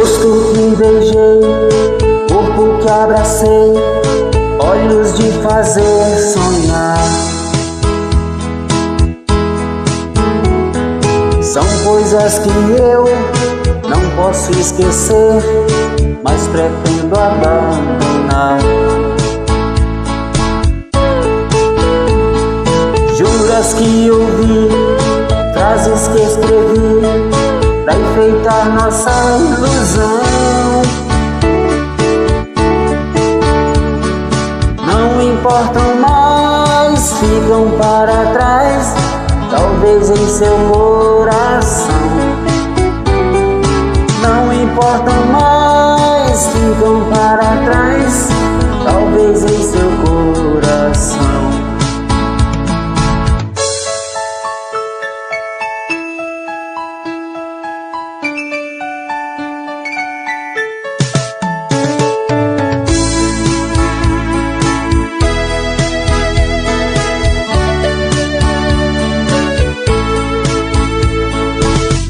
Rosto que beijei, corpo que abracei, olhos de fazer sonhar. São coisas que eu não posso esquecer, mas pretendo abandonar. Juras que ouvi, frases que escrevi pra enfeitar nossa ilusão. Não importam mais, ficam para trás, talvez em seu coração. Não importam mais, ficam para trás, talvez em seu coração.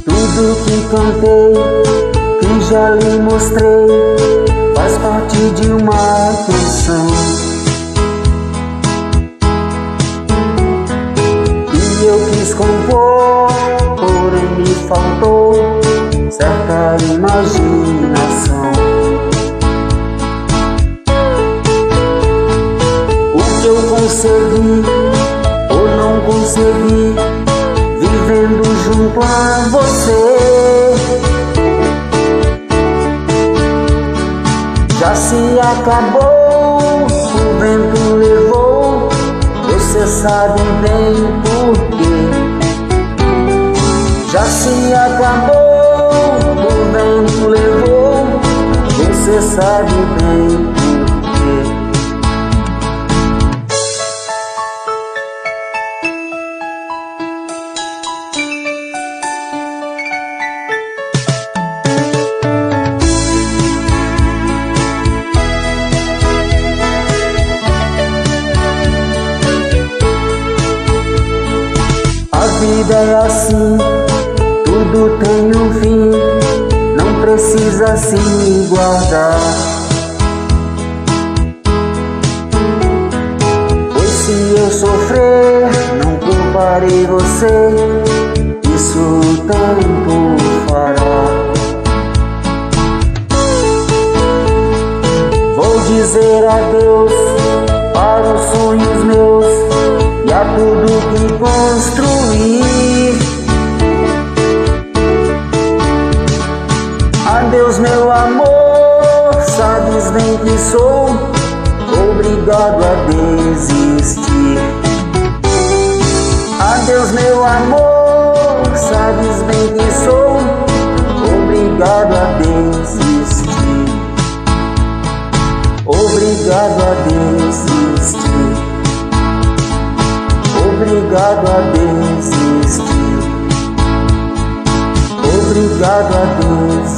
Tudo que cantei, que já lhe mostrei, faz parte de uma canção. E eu quis compor, porém me faltou certa imaginação. O que eu consegui ou não consegui, vivendo junto a você, já se acabou, o vento levou, você sabe bem porquê. Já se acabou, o vento levou, você sabe bem porquê. A vida é assim, tudo tem um fim, não precisa se guardar. Pois se eu sofrer, não culparei você, isso o tempo fará. Vou dizer adeus para os sonhos meus e a tudo que construí. Adeus meu amor, sabes bem que sou obrigado a desistir. Adeus meu amor, sabes bem que sou obrigado a desistir. Obrigado a desistir. Obrigado a desistir. Obrigado a desistir.